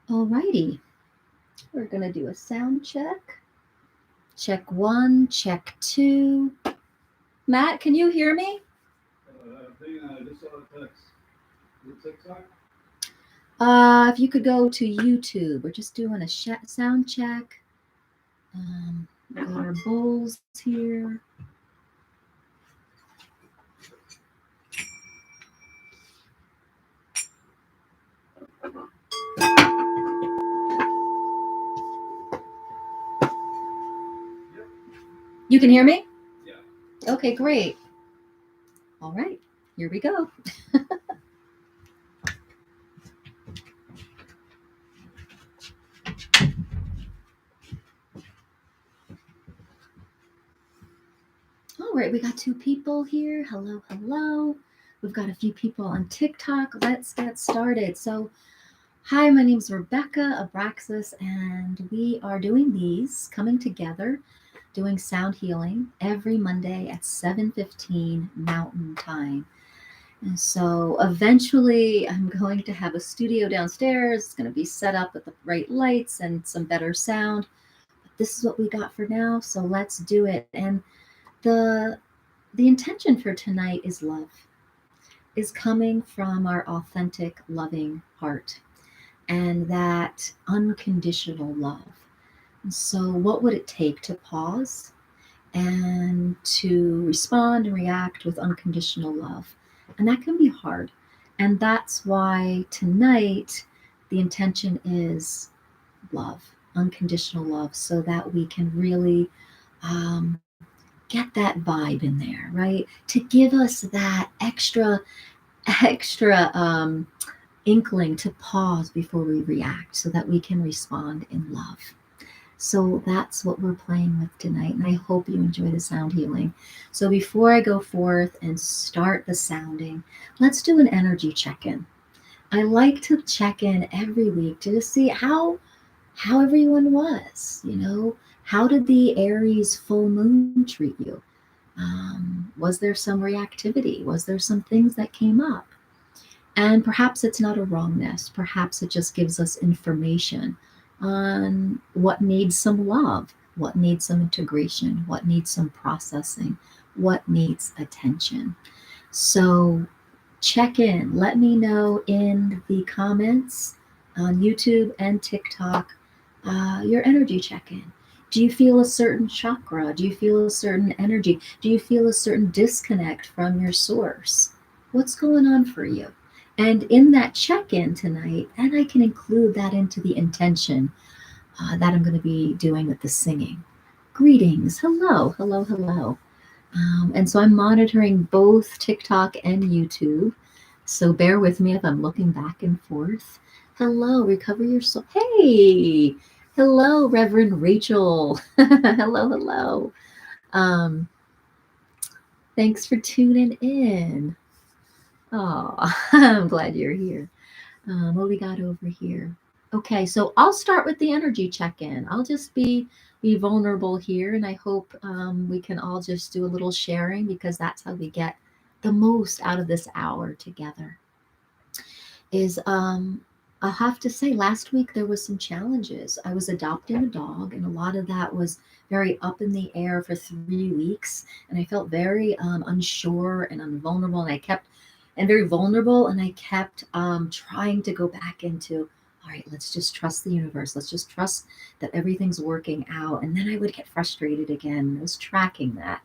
Alrighty, we're gonna do a sound check. Check 1, check 2. Matt, can you hear me? I just saw a text. Is it TikTok? If you could go to YouTube, we're just doing a sound check. We've got our bowls here. You can hear me? Yeah. Okay, great. All right, here we go. All right, we got 2 people here. Hello, hello. We've got a few people on TikTok. Let's get started. So, hi, my name is Rebecca Abraxas, and we are doing these, coming together, doing sound healing every Monday at 7:15 Mountain Time. And so eventually I'm going to have a studio downstairs. It's going to be set up with the right lights and some better sound. But this is what we got for now, so let's do it. And the intention for tonight is love, is coming from our authentic, loving heart, and that unconditional love. And so what would it take to pause and to respond and react with unconditional love? And that can be hard. And that's why tonight the intention is love, unconditional love, so that we can really get that vibe in there, right? To give us that extra inkling to pause before we react, so that we can respond in love. So that's what we're playing with tonight, and I hope you enjoy the sound healing. So before I go forth and start the sounding, let's do an energy check-in. I like to check in every week to just see how everyone was. How did the Aries full moon treat you? Was there some reactivity? Was there some things that came up? And perhaps it's not a wrongness. Perhaps it just gives us information on what needs some love, what needs some integration, what needs some processing, what needs attention. So check in. Let me know in the comments on YouTube and TikTok your energy check-in. Do you feel a certain chakra? Do you feel a certain energy? Do you feel a certain disconnect from your source? What's going on for you? And in that check-in tonight, and I can include that into the intention that I'm going to be doing with the singing. Greetings. Hello, hello, hello. And so I'm monitoring both TikTok and YouTube. So bear with me if I'm looking back and forth. Hello, recover your soul. Hey, hello, Reverend Rachel. Hello, hello. Thanks for tuning in. Oh, I'm glad you're here. What we got over here? Okay, so I'll start with the energy check-in. I'll just be vulnerable here, and I hope we can all just do a little sharing, because that's how we get the most out of this hour together. I'll have to say, last week there was some challenges. I was adopting a dog, and a lot of that was very up in the air for 3 weeks, and I felt very unsure and vulnerable, and very vulnerable, and I kept trying to go back into, all right, let's just trust the universe. Let's just trust that everything's working out. And then I would get frustrated again. I was tracking that.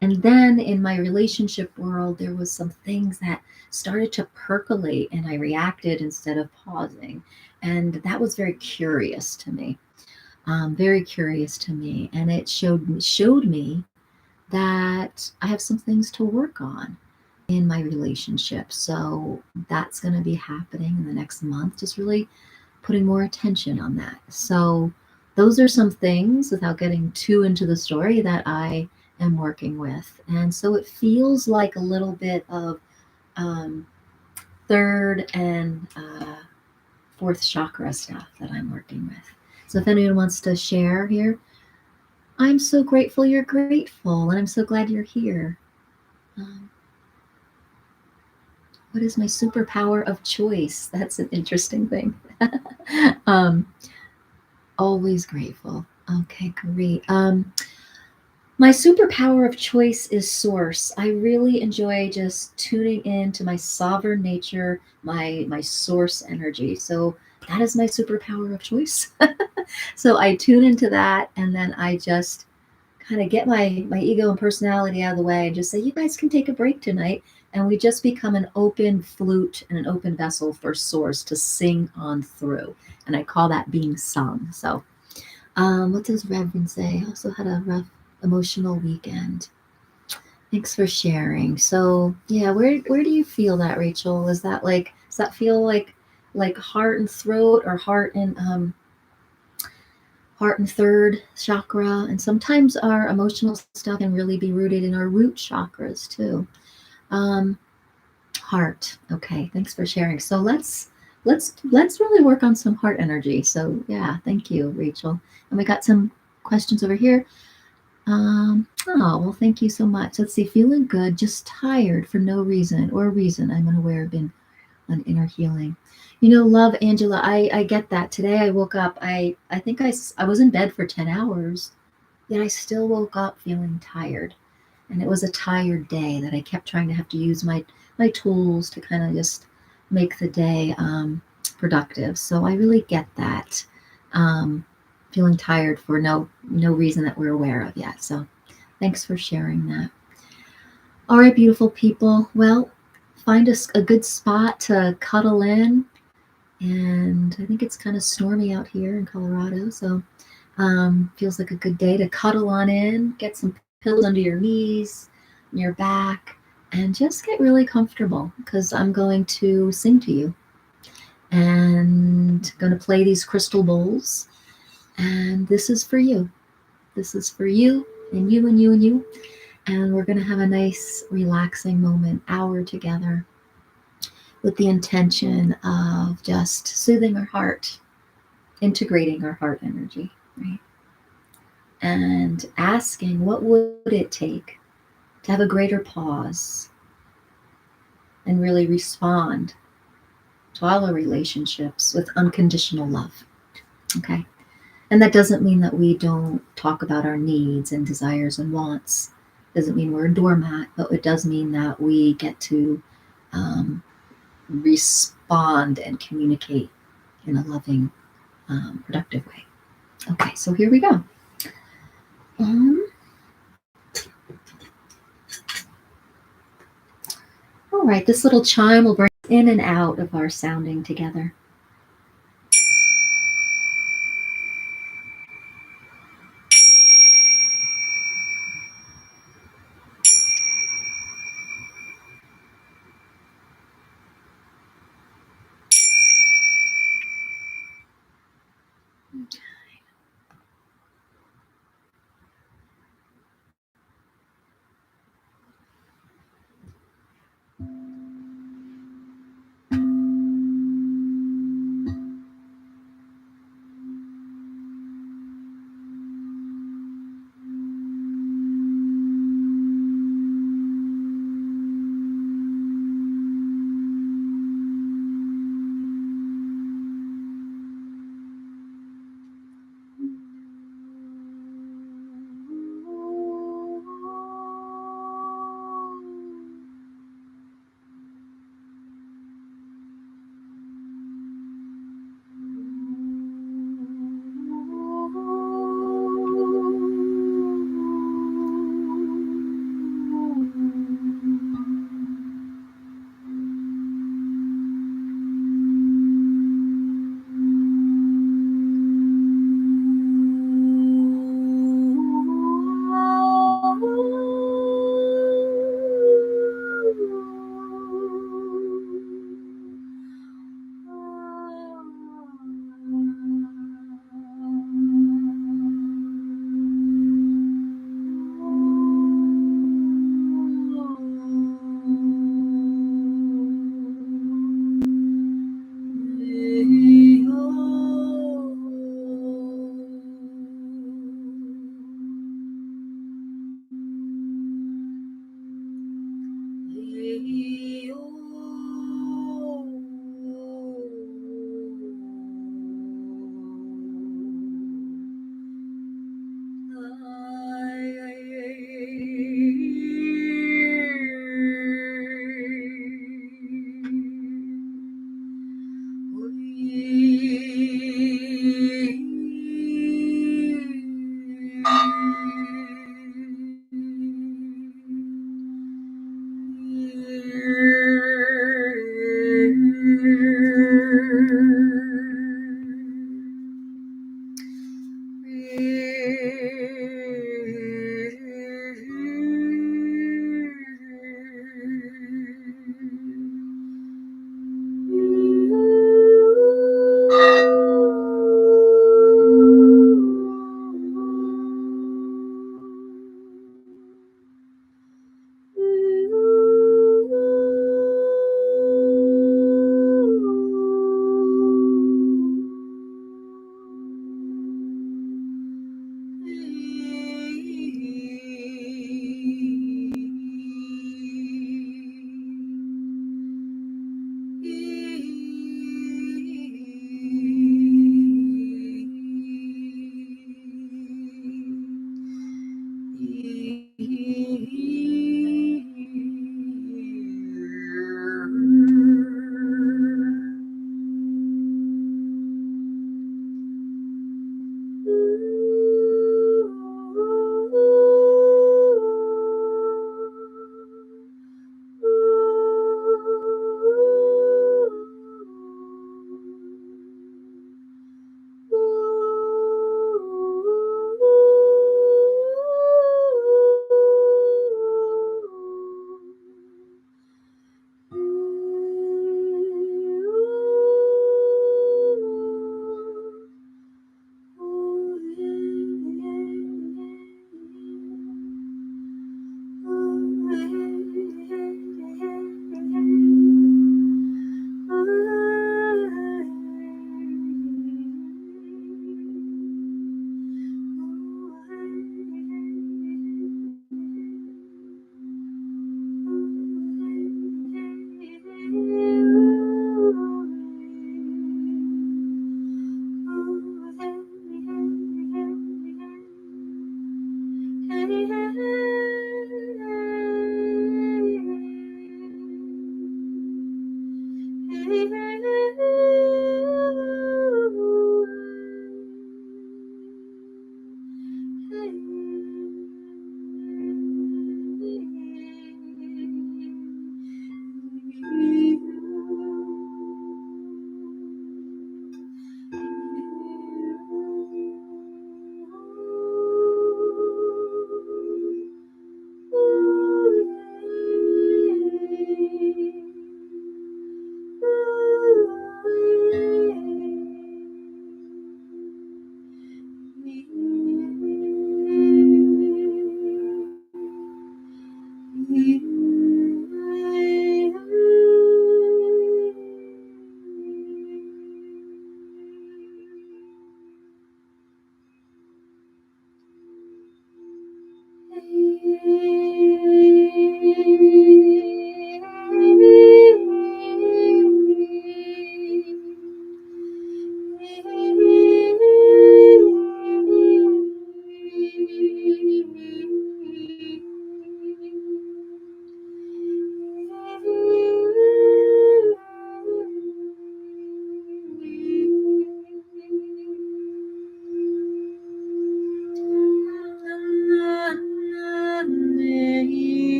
And then in my relationship world, there was some things that started to percolate, and I reacted instead of pausing. And that was very curious to me. Very curious to me. And it showed me that I have some things to work on. in my relationship. So that's going to be happening in the next month, just really putting more attention on that. So those are some things, without getting too into the story, that I am working with. And so it feels like a little bit of um, third and fourth chakra stuff that I'm working with. So if anyone wants to share here, I'm so grateful you're grateful, and I'm so glad you're here. Um, what is my superpower of choice? That's an interesting thing. um, always grateful. Okay, great. My superpower of choice is source. I really enjoy just tuning into my sovereign nature, my source energy. So that is my superpower of choice. So I tune into that, and then I just kind of get my ego and personality out of the way and just say, you guys can take a break tonight. And we just become an open flute and an open vessel for source to sing on through. And I call that being sung. So what does Reverend say? I also had a rough emotional weekend. Thanks for sharing. So yeah, where do you feel that, Rachel? Is that like, does that feel like heart and throat, or heart and third chakra? And sometimes our emotional stuff can really be rooted in our root chakras too. Um, Heart. Okay, thanks for sharing. So let's really work on some heart energy. So yeah, thank you, Rachel. And we got some questions over here. Oh, well, thank you so much. Let's see, feeling good, just tired for no reason or reason. I'm unaware of been on inner healing. Love, Angela, I get that. Today I woke up, I think I was in bed for 10 hours, yet I still woke up feeling tired. And it was a tired day that I kept trying to have to use my tools to kind of just make the day productive. So I really get that. Um, Feeling tired for no reason that we're aware of yet. So thanks for sharing that. All right, beautiful people. Well, find a good spot to cuddle in. And I think it's kind of stormy out here in Colorado. So feels like a good day to cuddle on in, get some pillows under your knees, your back, and just get really comfortable, because I'm going to sing to you and going to play these crystal bowls. And this is for you. This is for you and you and you and you. And we're going to have a nice, relaxing moment, hour together, with the intention of just soothing our heart, integrating our heart energy, right? And asking, what would it take to have a greater pause and really respond to all our relationships with unconditional love? Okay. And that doesn't mean that we don't talk about our needs and desires and wants. Doesn't mean we're a doormat, but it does mean that we get to um, respond and communicate in a loving, productive way. Okay, so here we go. Um, all right, this little chime will bring us in and out of our sounding together.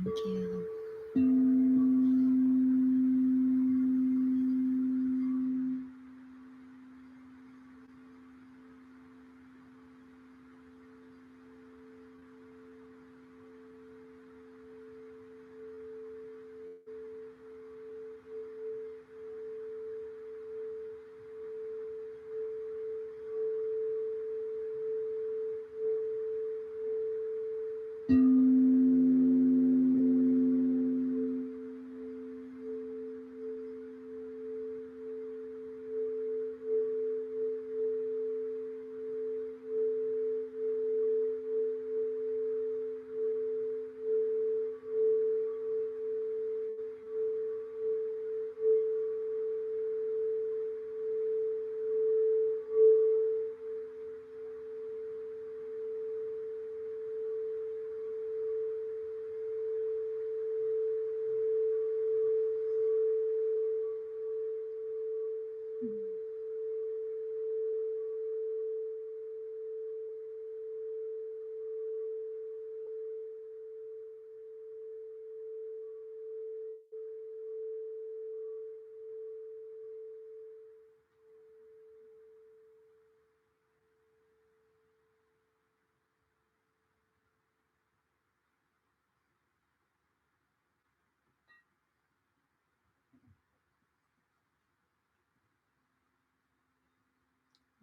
Thank you.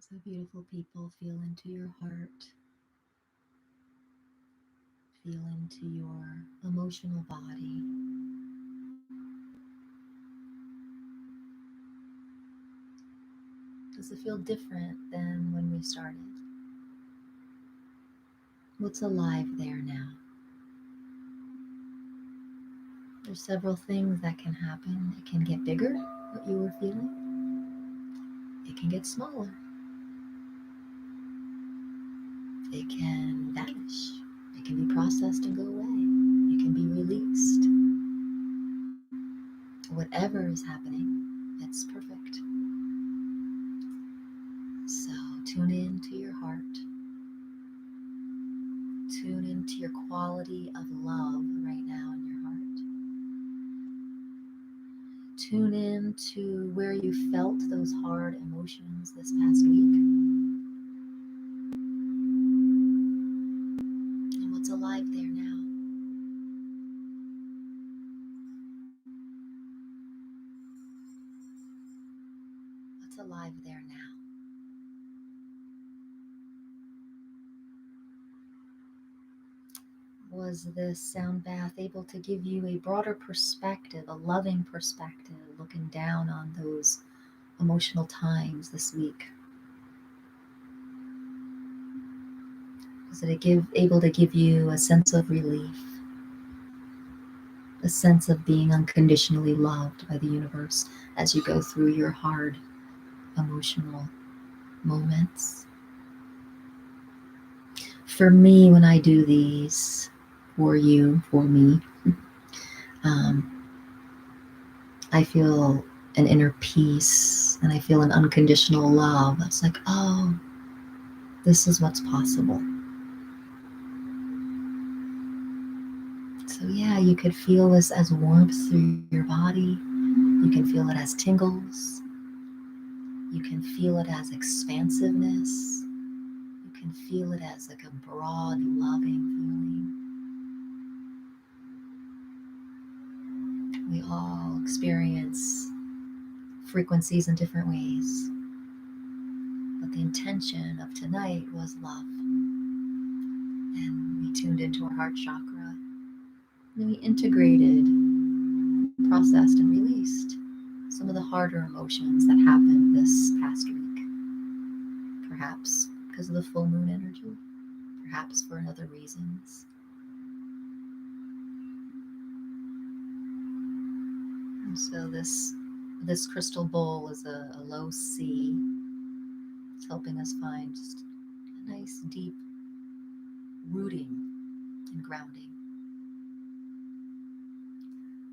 So beautiful people, feel into your heart, feel into your emotional body. Does it feel different than when we started? What's alive there now? There's several things that can happen. It can get bigger, what you were feeling. It can get smaller. It can vanish. It can be processed and go away. It can be released. Whatever is happening, it's perfect. So tune in to your heart. Tune into your quality of love right now in your heart. Tune in to where you felt those hard emotions this past week. And what's alive there now. What's alive there now. Was this sound bath able to give you a broader perspective, a loving perspective, looking down on those emotional times this week? Was it able to give you a sense of relief, a sense of being unconditionally loved by the universe as you go through your hard emotional moments? For me, when I do these for you, for me, um, I feel an inner peace and I feel an unconditional love. It's like, oh, this is what's possible. So, yeah, you could feel this as warmth through your body. You can feel it as tingles. You can feel it as expansiveness. You can feel it as like a broad, loving feeling. We all experience frequencies in different ways. But the intention of tonight was love. And we tuned into our heart chakra. And we integrated, processed, and released some of the harder emotions that happened this past week. Perhaps because of the full moon energy, perhaps for other reasons. And so this crystal bowl is a low C. It's helping us find just a nice deep rooting and grounding.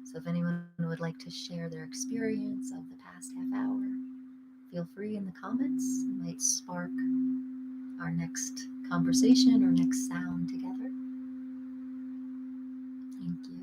So if anyone would like to share their experience of the past half hour, feel free in the comments. It might spark our next conversation or next sound together. Thank you.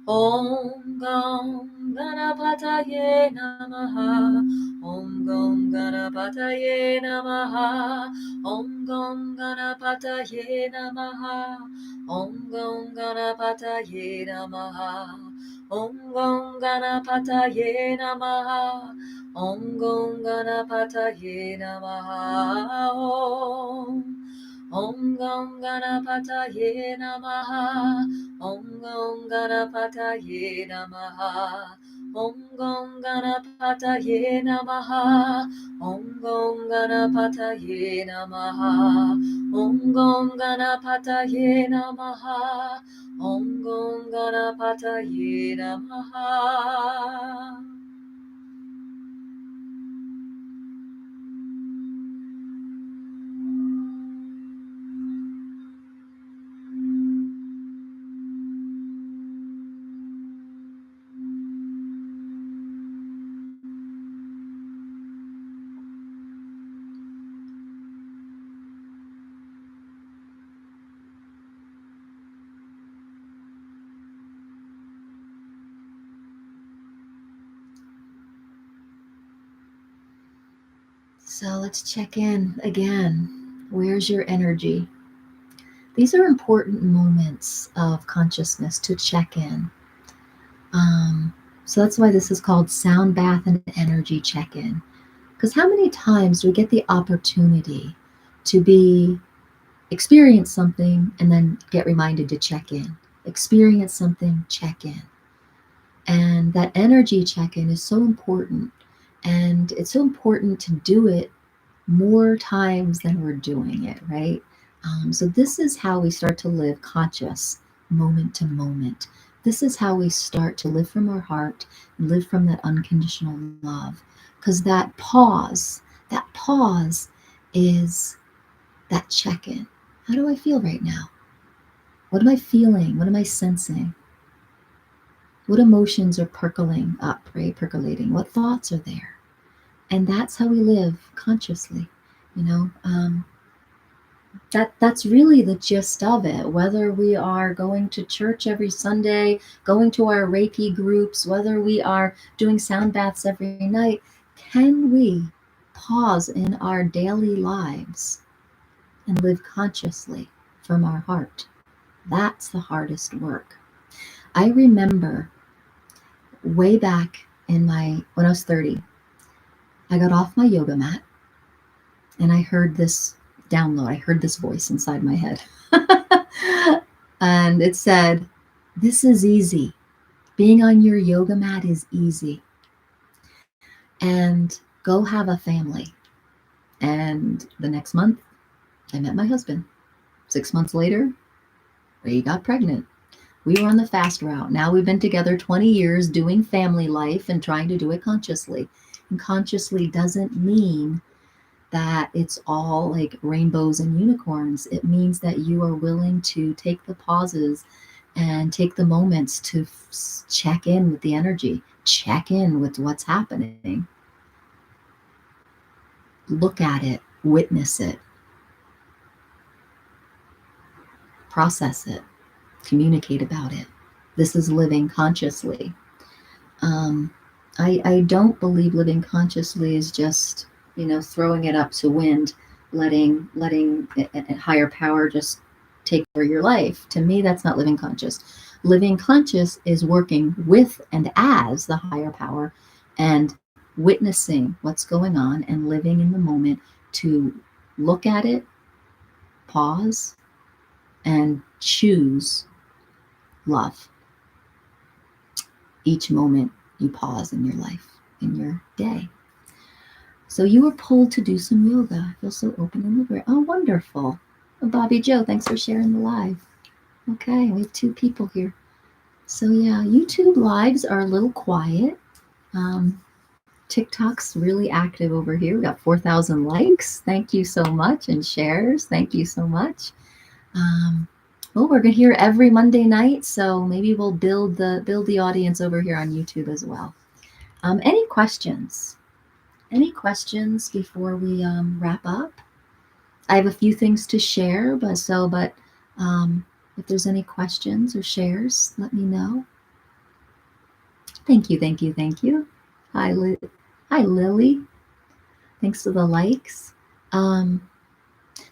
Om Gam Ganapataye Namaha. Om Gam Ganapataye Namaha. Om Gam Ganapataye Namaha. Om Gam Ganapataye Namaha. Om Gam Ganapataye Namaha. Om Gam Ganapataye Namaha. Om Gam Ganapataye Namaha. Om Gam Ganapataye Namaha. Om Gam Ganapataye Namaha. Om Gam Ganapataye Namaha. Om Gam Ganapataye Namaha. Om Gam Ganapataye Namaha. So let's check in again. Where's your energy? These are important moments of consciousness to check in. So that's why this is called Sound Bath and Energy Check-in. Because how many times do we get the opportunity to experience something and then get reminded to check in? Experience something, check in. And that energy check-in is so important. And it's so important to do it more times than we're doing it, right? So this is how we start to live conscious, moment to moment. This is how we start to live from our heart and live from that unconditional love. Because that pause is that check-in. How do I feel right now? What am I feeling? What am I sensing? What emotions are percolating up, right? Percolating. What thoughts are there? And that's how we live consciously, you know. That's really the gist of it. Whether we are going to church every Sunday, going to our Reiki groups, whether we are doing sound baths every night, can we pause in our daily lives and live consciously from our heart? That's the hardest work. I remember way back when I was 30, I got off my yoga mat and I heard this download. I heard this voice inside my head. And it said, "This is easy. Being on your yoga mat is easy. And go have a family." And the next month, I met my husband. 6 months later, we got pregnant. We were on the fast route. Now we've been together 20 years doing family life and trying to do it consciously. And consciously doesn't mean that it's all like rainbows and unicorns. It means that you are willing to take the pauses and take the moments to check in with the energy, check in with what's happening, look at it, witness it, process it, communicate about it. This is living consciously. I don't believe living consciously is just, throwing it up to wind, letting a higher power just take over your life. To me, that's not living conscious. Living conscious is working with and as the higher power and witnessing what's going on and living in the moment to look at it, pause, and choose love. Each moment you pause in your life, in your day. So you were pulled to do some yoga. I feel so open and liberated. Oh, wonderful. Oh, Bobby Joe, thanks for sharing the live. Okay, we have 2 people here. So yeah, YouTube lives are a little quiet. TikTok's really active over here. We got 4,000 likes. Thank you so much. And shares. Thank you so much. Well, we're going to hear every Monday night, so maybe we'll build the audience over here on YouTube as well. Any questions? Any questions before we wrap up? I have a few things to share, but if there's any questions or shares, let me know. Thank you, thank you, thank you. Hi, Hi, Lily. Thanks for the likes. Um,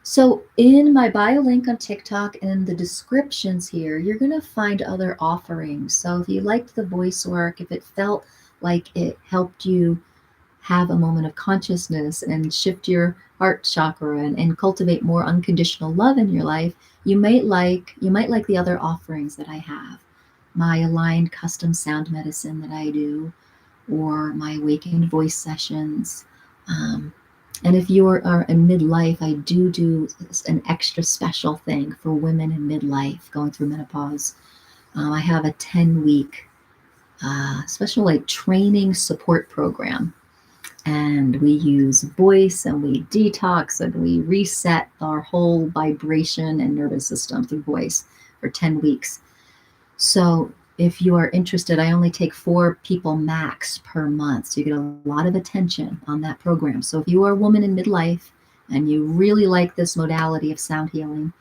so in my bio link on TikTok and in the descriptions here, you're going to find other offerings. So if you liked the voice work, if it felt like it helped you have a moment of consciousness and shift your heart chakra and cultivate more unconditional love in your life, you might like the other offerings that I have. My aligned custom sound medicine that I do, or my awakened voice sessions. Um, and if you are in midlife, I do an extra special thing for women in midlife going through menopause. I have a 10-week special like training support program, and we use voice and we detox and we reset our whole vibration and nervous system through voice for 10 weeks. So if you are interested, I only take 4 people max per month. So you get a lot of attention on that program. So if you are a woman in midlife and you really like this modality of sound healing,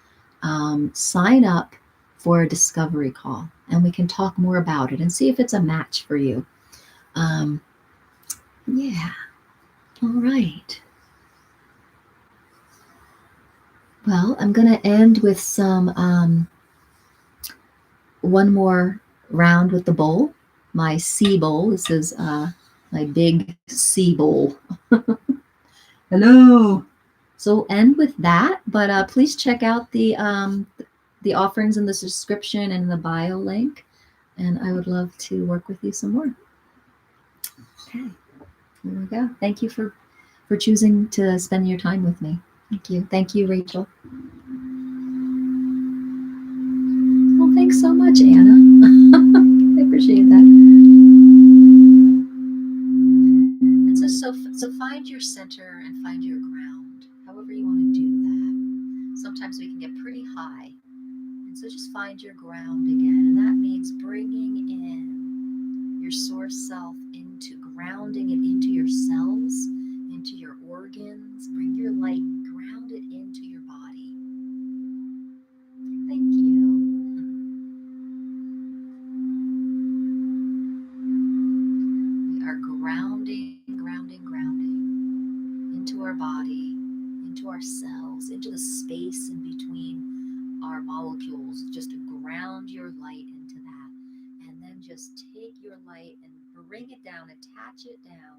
sign up for a discovery call and we can talk more about it and see if it's a match for you. Um, yeah. All right. Well, I'm going to end with one more round with the bowl, my sea bowl. This is my big sea bowl. Hello. So we'll end with that, but please check out the offerings in the description and the bio link, and I would love to work with you some more. Okay, here we go. Thank you for choosing to spend your time with me. Thank you, Rachel. Well, thanks so much, Anna. I appreciate that. And so find your center and find your ground, however you want to do that. Sometimes we can get pretty high, and so just find your ground again, and that means bringing in your source self, into grounding it into your cells, into your organs. Bring your light, ground it into your body. Thank you. We are grounding into our body, into our cells, into the space in between our molecules. Just ground your light into that. And then just take your light and bring it down, attach it down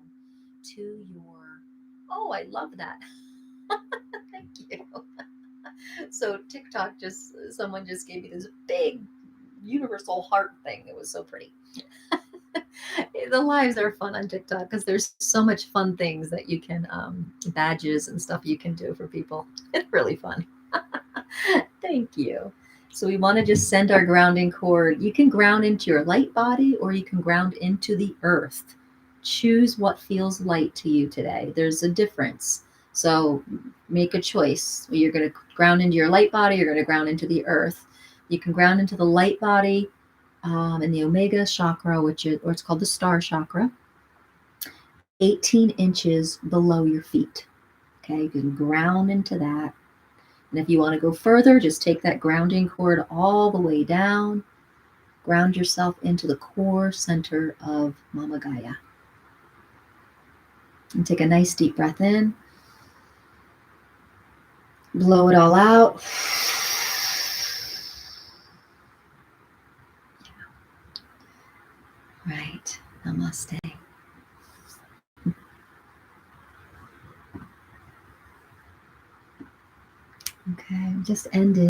to your. Oh, I love that. Thank you. So TikTok someone just gave me this big universal heart thing. It was so pretty. The lives are fun on TikTok because there's so much fun things that you can badges and stuff you can do for people. It's really fun. Thank you. So we want to just send our grounding cord. You can ground into your light body or you can ground into the earth. Choose what feels light to you today. There's a difference. So make a choice. You're going to ground into your light body, you're going to ground into the earth. You can ground into the light body in the Omega chakra, or it's called the star chakra, 18 inches below your feet. Okay, you can ground into that. And if you want to go further, just take that grounding cord all the way down, ground yourself into the core center of Mama Gaia. And take a nice deep breath in, blow it all out. Right, namaste. Okay, just ended.